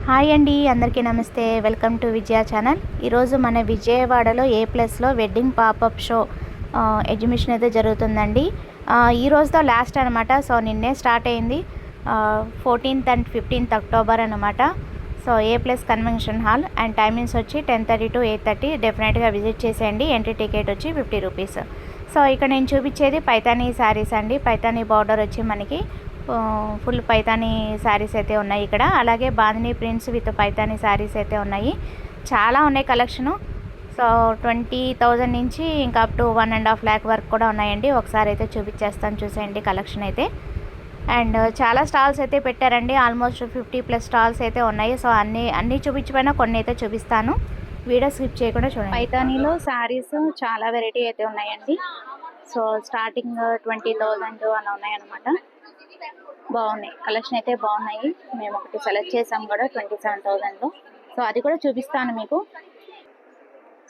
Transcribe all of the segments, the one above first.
Hi అండి, అందరికీ నమస్తే. Welcome to Vijaya channel. ఈరోజు మన విజయవాడలో ఏ ప్లస్లో వెడ్డింగ్ పాపప్ షో ఎగ్జిబిషన్ అయితే జరుగుతుందండి. ఈ రోజుతో లాస్ట్ అనమాట. సో నిన్నే స్టార్ట్ అయింది. 14th and 15th అక్టోబర్ అనమాట. So A plus convention hall and timings వచ్చి 10:30 to 8:30. డెఫినెట్గా విజిట్ చేసేయండి. ఎంట్రీ టికెట్ వచ్చి 50 రూపీస్. సో ఇక్కడ నేను చూపించేది పైతానీ శారీస్ అండి. పైతానీ బార్డర్ వచ్చి మనకి ఫుల్ పైతానీ శారీస్ అయితే ఉన్నాయి ఇక్కడ. అలాగే బాందినీ ప్రింట్స్ విత్ పైతానీ శారీస్ అయితే ఉన్నాయి. చాలా ఉన్నాయి కలెక్షను. సో 20,000 నుంచి ఇంకా అప్ టు 1.5 lakh వరకు కూడా ఉన్నాయండి. ఒకసారి అయితే చూపించేస్తాను, చూసేయండి కలెక్షన్ అయితే. అండ్ చాలా స్టాల్స్ అయితే పెట్టారండి. ఆల్మోస్ట్ 50+ స్టాల్స్ అయితే ఉన్నాయి. సో అన్నీ చూపించకపోయినా కొన్ని అయితే చూపిస్తాను. వీడియో స్కిప్ చేయకుండా చూడండి. పైతానీలో శారీస్ చాలా వెరైటీ అయితే ఉన్నాయండి. సో స్టార్టింగ్ 20,000 అలా ఉన్నాయన్నమాట. బాగున్నాయి, కలెక్షన్ అయితే బాగున్నాయి. మేము ఒకటి సెలెక్ట్ చేసాం కూడా 27,000లో. సో అది కూడా చూపిస్తాను మీకు.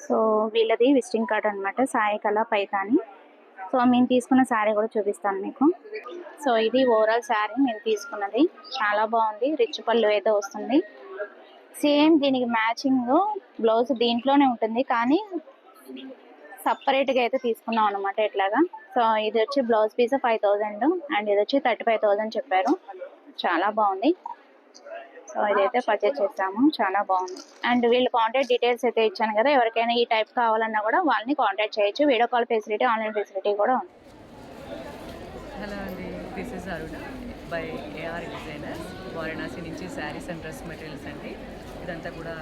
సో వీళ్ళది విజిటింగ్ కార్డ్ అనమాట, సాయికళ పైతాని. సో మేము తీసుకున్న శారీ కూడా చూపిస్తాను మీకు. సో ఇది ఓవరాల్ శారీ మేము తీసుకున్నది. చాలా బాగుంది. రిచ్ పళ్ళు అయితే వస్తుంది. సేమ్ దీనికి మ్యాచింగ్ బ్లౌజ్ దీంట్లోనే ఉంటుంది, కానీ సపరేట్గా అయితే తీసుకున్నాం అనమాట ఇట్లాగా. సో ఇది వచ్చి బ్లౌజ్ పీస్ 5,000 అండ్ ఇది వచ్చి 35,000 చెప్పారు. చాలా బాగుంది. సో ఇదైతే పర్చేస్ చేస్తాము. చాలా బాగుంది. అండ్ వీళ్ళు కాంటాక్ట్ డీటెయిల్స్ అయితే ఇచ్చాను కదా, ఎవరికైనా ఈ టైప్ కావాలన్నా కూడా వాళ్ళని కాంటాక్ట్ చేయొచ్చు. Video call facility, online facility కూడా ఉంది. హలో అండి, this is Aruna by AR designers. Varanasi నుంచి శారీస్ అండ్ డ్రెస్ మెటీరియల్స్ అండి. ఇదంతా కూడా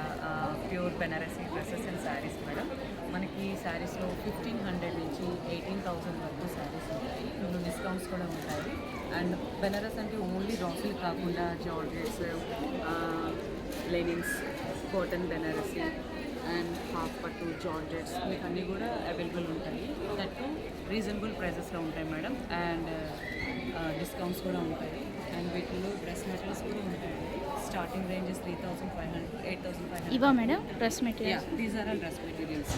pure Banarasi dresses and saris madam. మనకి శారీస్లో 1,500 నుంచి 18,000 వరకు శారీస్ ఉంటాయి. ఇందులో డిస్కౌంట్స్ కూడా ఉంటాయి. అండ్ బెనారస్ అంటే ఓన్లీ రాసులు కాకుండా georgettes, linens, cotton Banarasi and half పట్టు, జార్జెట్స్ మీకు అన్నీ కూడా అవైలబుల్ ఉంటాయి. దట్ రీజనబుల్ ప్రైజెస్లో ఉంటాయి మేడం. అండ్ డిస్కౌంట్స్ కూడా ఉంటాయి. అండ్ వీటిలో డ్రెస్ మెటీరియల్స్ కూడా ఉంటాయండి. Starting ranges 3,500 to 8,500. ఇవా madam dress material? These are all dress materials.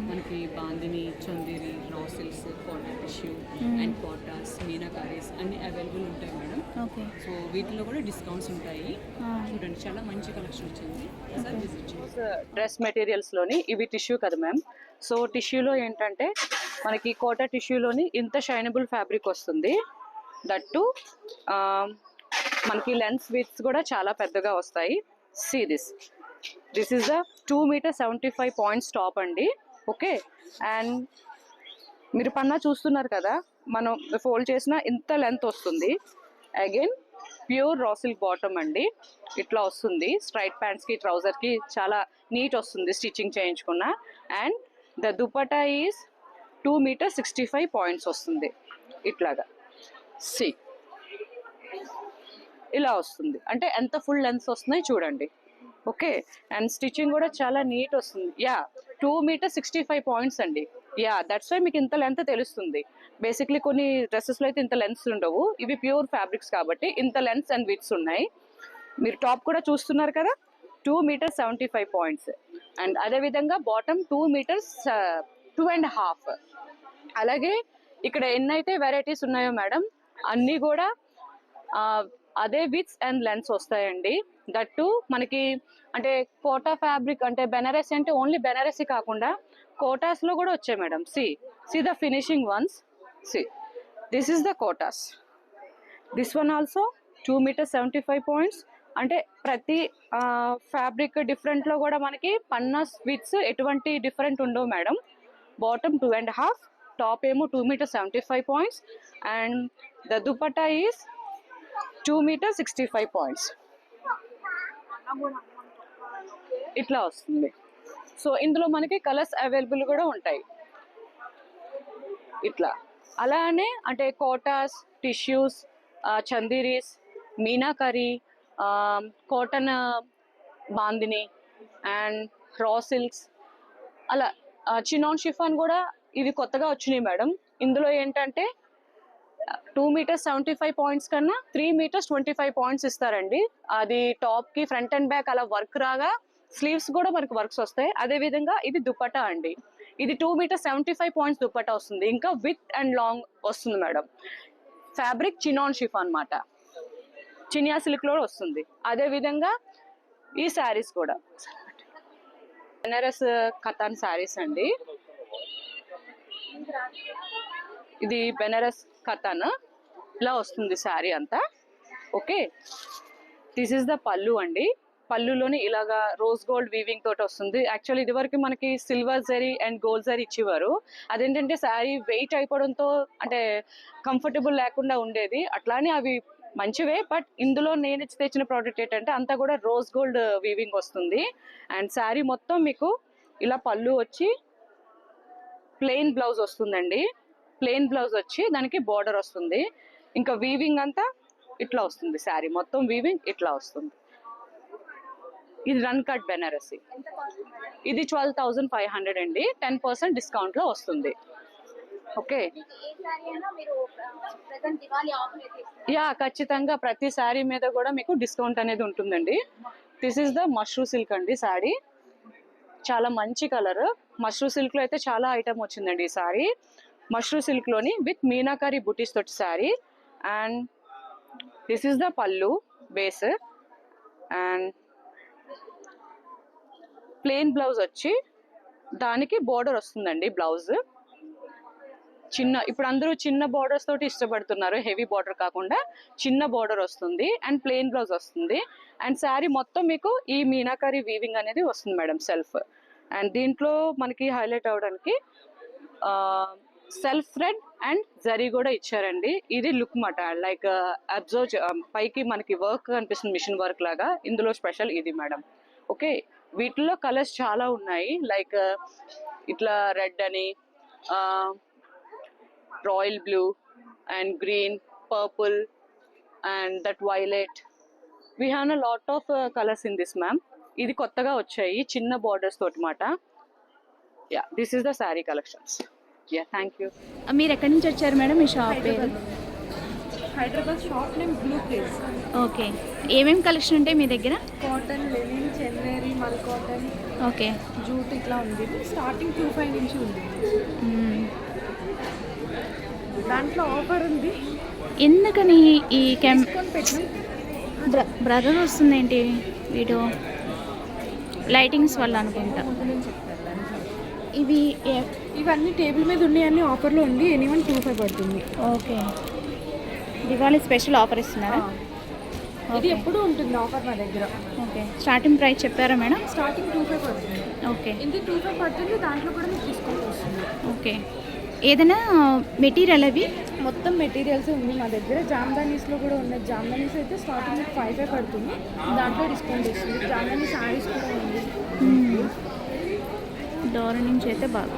మనకి Bandhani, Chanderi, raw silks, cotton tissue and Kotas, Meenakaris అన్ని అవైలబుల్ ఉంటాయి మేడం. ఓకే. సో వీటిలో కూడా డిస్కౌంట్స్ ఉంటాయి. చూడండి, చాలా మంచి కలెక్షన్ వచ్చింది. డ్రెస్ మెటీరియల్స్లోని ఇవి టిష్యూ కదా మ్యామ్. సో టిష్యూలో ఏంటంటే మనకి కోటా టిష్యూలోని ఇంత షైనబుల్ ఫ్యాబ్రిక్ వస్తుంది. దట్టు మనకి లెన్స్ విడ్స్ కూడా చాలా పెద్దగా వస్తాయి. See this is the 2.75 meters top అండి. ఓకే. అండ్ మీరు పన్నా చూస్తున్నారు కదా, మనం ఫోల్డ్ చేసిన ఇంత లెంత్ వస్తుంది. Again pure raw silk bottom అండి. ఇట్లా వస్తుంది. స్ట్రైట్ ప్యాంట్స్కి, ట్రౌజర్కి చాలా నీట్ వస్తుంది స్టిచ్చింగ్ చేయించుకున్న. And the dupatta is 2.65 meters వస్తుంది. ఇట్లాగా సి ఇలా వస్తుంది. అంటే ఎంత ఫుల్ లెన్స్ వస్తున్నాయి చూడండి. ఓకే. అండ్ స్టిచ్చింగ్ కూడా చాలా నీట్ వస్తుంది. 2.65 meters అండి. దట్స్ వై మీకు ఇంత లెంత్ తెలుస్తుంది. బేసిక్లీ కొన్ని డ్రెస్సెస్లో అయితే ఇంత లెన్స్ ఉండవు. ఇవి ప్యూర్ ఫ్యాబ్రిక్స్ కాబట్టి ఇంత లెన్స్ అండ్ విడ్స్ ఉన్నాయి. మీరు టాప్ కూడా చూస్తున్నారు కదా, 2.75 meters. అండ్ అదేవిధంగా బాటమ్ 2.5 meters. అలాగే ఇక్కడ ఎన్నైతే వెరైటీస్ ఉన్నాయో మేడం, అన్నీ కూడా అదే విడ్స్ అండ్ లెన్స్ వస్తాయండి. దట్టు మనకి అంటే కోటా ఫ్యాబ్రిక్ అంటే బెనారసీ అంటే ఓన్లీ బెనారసీ కాకుండా కోటాస్లో కూడా వచ్చాయి madam. See the finishing once. This is the Kotas. This one also 2.75 meters. అంటే ప్రతి ఫ్యాబ్రిక్ డిఫరెంట్లో కూడా మనకి పన్నాస్ విడ్స్ ఎటువంటి డిఫరెంట్ ఉండవు మేడం. బాటమ్ 2.5, టాప్ ఏమో 2.75 meters. And the dupatta is 2.65 meters. ఇట్లా వస్తుంది. సో ఇందులో మనకి కలర్స్ అవైలబుల్ కూడా ఉంటాయి. ఇట్లా అలానే అంటే Kotas, tissues, Chanderis, meenakari, cotton bandhani and రా సిల్క్స్, అలా చినాన్ షిఫాన్ కూడా ఇవి కొత్తగా వచ్చినాయి మేడం. ఇందులో ఏంటంటే 2.75 meters కన్నా 3.25 meters ఇస్తారండి. అది టాప్కి ఫ్రంట్ అండ్ బ్యాక్ అలా వర్క్ రాగా స్లీవ్స్ కూడా మనకి వర్క్స్ వస్తాయి. అదేవిధంగా ఇది దుపట్టా అండి. ఇది 2.75 meters దుపట్టా వస్తుంది. ఇంకా విత్ అండ్ లాంగ్ వస్తుంది మేడం. ఫ్యాబ్రిక్ చినాన్ షిఫాన్ అన్నమాట. చినియా సిల్క్లో వస్తుంది. అదేవిధంగా ఈ శారీస్ కూడా బెనారస్ కతాన్ శారీస్ అండి. ఇది బెనారస్ కతాన్ ఇలా వస్తుంది శారీ అంతా. ఓకే, దిస్ ఇస్ ద పళ్ళు అండి. పళ్ళులోని ఇలాగా రోజ్ గోల్డ్ వీవింగ్ తోటి వస్తుంది. యాక్చువల్లీ ఇది వరకు మనకి silver zari and gold zari ఇచ్చేవారు. అదేంటంటే శారీ వెయిట్ అయిపోవడంతో అంటే కంఫర్టబుల్ లేకుండా ఉండేది. అట్లానే అవి మంచివే, బట్ ఇందులో నేను తెచ్చిన ప్రోడక్ట్ ఏంటంటే అంతా కూడా రోజ్ గోల్డ్ వీవింగ్ వస్తుంది. అండ్ శారీ మొత్తం మీకు ఇలా పళ్ళు వచ్చి ప్లెయిన్ బ్లౌజ్ వస్తుందండి. ప్లెయిన్ బ్లౌజ్ వచ్చి దానికి బార్డర్ వస్తుంది. ఇంకా వీవింగ్ అంతా ఇట్లా వస్తుంది. శారీ మొత్తం వీవింగ్ ఇట్లా వస్తుంది. ఇది రన్ కట్ బెనారసి. ఇది 12,500 అండి. 10% డిస్కౌంట్ లో వస్తుంది. ఓకే, యా ఖచ్చితంగా ప్రతి శారీ మీద కూడా మీకు డిస్కౌంట్ అనేది ఉంటుందండి. This is the mashru silk అండి శారీ. చాలా మంచి కలర్. మష్రూ సిల్క్ లో అయితే చాలా ఐటమ్ వచ్చిందండి ఈ శారీ. మష్రూ సిల్క్ లోని విత్ మీనాకారి బుటీస్ తోటి sari. And this is the పళ్ళు బేస్. అండ్ ప్లెయిన్ బ్లౌజ్ వచ్చి దానికి బోర్డర్ వస్తుందండి. బ్లౌజ్ చిన్న, ఇప్పుడు అందరూ చిన్న బోర్డర్స్ తోటి ఇష్టపడుతున్నారు, హెవీ బోర్డర్ కాకుండా చిన్న బోర్డర్ వస్తుంది. అండ్ ప్లెయిన్ బ్లౌజ్ వస్తుంది. అండ్ శారీ మొత్తం మీకు ఈ మీనాకారి వీవింగ్ అనేది వస్తుంది మేడం, సెల్ఫ్. అండ్ దీంట్లో మనకి హైలైట్ అవడానికి సెల్ఫ్ థ్రెడ్ అండ్ జరీ కూడా ఇచ్చారండి. ఇది లుక్ మాట లైక్ అబ్జర్వ్ పైకి మనకి వర్క్ కనిపిస్తుంది, మిషన్ వర్క్ లాగా. ఇందులో స్పెషల్ ఇది మేడం. ఓకే, వీటిలో కలర్స్ చాలా ఉన్నాయి. లైక్ ఇట్లా రెడ్ అని, royal blue and green, purple and that violet. We have a lot of colours in this ma'am. ఇది కొత్తగా వచ్చాయి చిన్న బార్డర్స్ తోటి మాట. Yeah, this is the sari collections. Yeah, thank you. మీరు ఎక్కడి నుంచి వచ్చారు మేడం? మీ షాప్ పేరు? Hyderabad shop name blue place. Okay, ఏమేమి కలెక్షన్ ఉంటాయి మీ దగ్గర? కాటన్, లెనిన్, చెన్నేరి, మల్ కాటన్, ఓకే, జూట్ ఇట్లా ఉంది. స్టార్టింగ్ 25 నుంచి ఉంది. దాంట్లో ఆఫర్ ఉంది. ఎందుకని ఈ డిస్కౌంట్ పెట్టినాం. బ్రదర్ వస్తుంది ఏంటి వీడియో? లైటింగ్స్ వల్ల అనుకుంటా. ఇవి ఇవన్నీ టేబుల్ మీద ఉన్నాయన్నీ ఆఫర్లో ఉంది. ఎనీవన్ 25 పడుతుంది. ఓకే, దివాళీ స్పెషల్ ఆఫర్ ఇస్తున్నారా? ఇది ఎప్పుడూ ఉంటుంది ఆఫర్ మా దగ్గర. ఓకే, స్టార్టింగ్ ప్రైస్ చెప్పారా మేడం? స్టార్టింగ్ 25 పడుతుంది. ఓకే, ఇది 25 పడుతుంది. దాంట్లో కూడా మీకు డిస్కౌంట్ వస్తుంది. ఓకే, ఏదైనా మెటీరియల్ అవి మొత్తం మెటీరియల్స్ ఉంది మా దగ్గర. జామ్దానీస్లో కూడా ఉన్నాయి. జామ్దానీస్ అయితే స్టార్టింగ్ 5 పడుతుంది. దాంట్లో డిస్కౌంట్ వస్తుంది. జామ్దానీ శారీస్ కూడా ఉంది. డోర్ నుంచి అయితే బాగా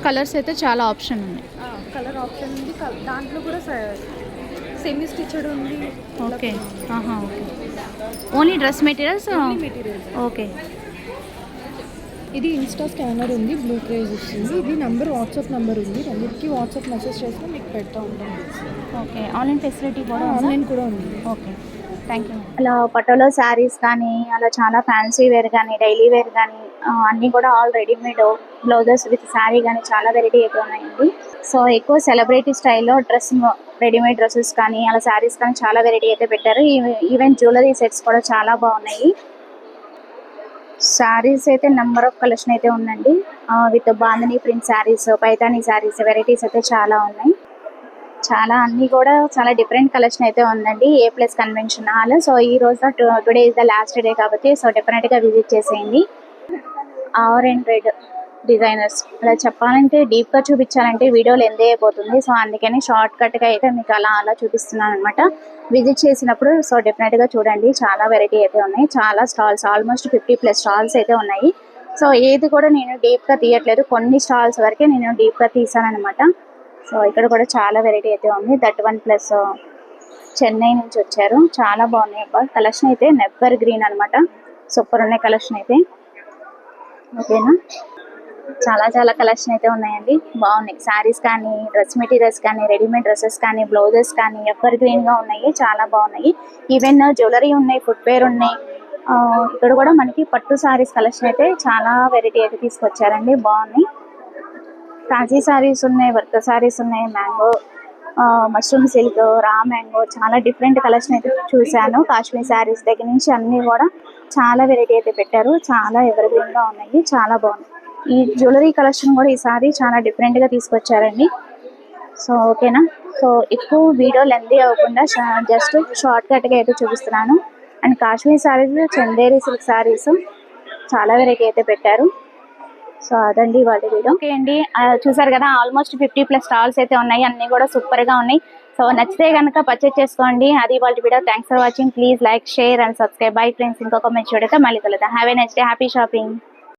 కలర్స్ అయితే చాలా ఆప్షన్ ఉన్నాయి. కలర్ ఆప్షన్ ఉంది. దాంట్లో కూడా సెమీ స్టిచ్డ్ ఉంది. Okay, okay, only dress materials. Materials. Okay, ఇది ఇన్స్టా స్కానర్ ఉంది. బ్లూ ప్రైజ్ వస్తుంది. ఇది నంబర్, వాట్సాప్ నంబర్ ఉంది. రెండింటికి వాట్సాప్ మెసేజ్ చేస్తే మీకు పెడతా ఉంటాను. ఓకే, ఆన్లైన్ ఫెసిలిటీ కూడా ఆన్లైన్ కూడా ఉంది. Okay, thank you. అలా పటోలో శారీస్ కానీ, అలా చాలా ఫ్యాన్సీ వేర్ కానీ, డైలీ వేర్ కానీ అన్నీ కూడా all readymade blouses with sari కానీ చాలా వెరైటీ అయితే ఉన్నాయండి. సో ఎక్కువ సెలబ్రిటీ స్టైల్లో రెడీమేడ్ డ్రెస్సెస్ కానీ, అలా శారీస్ కానీ చాలా వెరైటీ అయితే పెట్టారు. ఈవెన్ జ్యువెలరీ సెట్స్ కూడా చాలా బాగున్నాయి. శారీస్ అయితే నెంబర్ ఆఫ్ కలెక్షన్ అయితే ఉందండి. With bandhani print saris, Paithani saris varieties అయితే చాలా ఉన్నాయి. చాలా అన్నీ కూడా చాలా డిఫరెంట్ కలెక్షన్ అయితే ఉందండి. A+ convention hall. సో ఈ రోజు today is the last day కాబట్టి సో డెఫినెట్గా విజిట్ చేసేయండి. ఆర్ అండ్ రెడ్ డిజైనర్స్ అలా చెప్పాలంటే డీప్గా చూపించాలంటే వీడియోలు ఎందే అయిపోతుంది. సో అందుకని షార్ట్ కట్గా అయితే మీకు అలా చూపిస్తున్నాను అనమాట. విజిట్ చేసినప్పుడు సో డెఫినెట్గా చూడండి. చాలా వెరైటీ అయితే ఉన్నాయి. చాలా స్టాల్స్, ఆల్మోస్ట్ 50+ స్టాల్స్ అయితే ఉన్నాయి. సో ఏది కూడా నేను డీప్గా తీయట్లేదు. కొన్ని స్టాల్స్ వరకే నేను డీప్గా తీసాను అనమాట. సో ఇక్కడ కూడా చాలా వెరైటీ అయితే ఉంది. దట్ 1+ చెన్నై నుంచి వచ్చారు. చాలా బాగున్నాయి అబ్బా. కలెక్షన్ అయితే నెవర్ గ్రీన్ అనమాట. సూపర్ ఉన్నాయి కలెక్షన్ అయితే. ఓకేనా, చాలా కలెక్షన్ అయితే ఉన్నాయండి. బాగున్నాయి శారీస్ కానీ, డ్రెస్ మెటీరియల్స్ కానీ, రెడీమేడ్ డ్రెస్సెస్ కానీ, బ్లౌజెస్ కానీ ఎవర్ గ్రీన్గా ఉన్నాయి. చాలా బాగున్నాయి. ఈవెన్ జ్యువెలరీ ఉన్నాయి, ఫుట్వేర్ ఉన్నాయి. ఇక్కడ కూడా మనకి పట్టు శారీస్ కలెక్షన్ అయితే చాలా వెరైటీ అయితే తీసుకొచ్చారండి. బాగున్నాయి. ఫ్యాన్సీ శారీస్ ఉన్నాయి, వర్క్ శారీస్ ఉన్నాయి, mango mushroom silk, raw mango, చాలా డిఫరెంట్ కలెక్షన్ అయితే చూశాను. కాశ్మీర్ శారీస్ దగ్గర నుంచి అన్నీ కూడా చాలా వెరైటీ అయితే పెట్టారు. చాలా ఎవరిగ్రీన్గా ఉన్నాయి, చాలా బాగుంది. ఈ జ్యువెలరీ కలెక్షన్ కూడా ఈసారి చాలా డిఫరెంట్గా తీసుకొచ్చారండి. సో ఓకేనా. సో ఎక్కువ వీడియో లెంతీ అవ్వకుండా జస్ట్ షార్ట్ కట్గా అయితే చూపిస్తున్నాను. అండ్ కాశ్మీర్ శారీస్, చందేరి సిల్క్ శారీస్ చాలా వెరైటీ అయితే పెట్టారు. సో అదండి వాళ్ళ వీడియో. ఓకే అండి, చూసారు కదా, ఆల్మోస్ట్ 50+ స్టాల్స్ అయితే ఉన్నాయి. అన్నీ కూడా సూపర్గా ఉన్నాయి. సో నచ్చితే కనుక పర్చేస్ చేసుకోండి. అది వాళ్ళ video. Thanks for watching. Please like, share and subscribe. Bye friends. ఇంకొక మంచి వీడియోతో మళ్ళీ కలుద్దాం. Have a nice day. Happy shopping.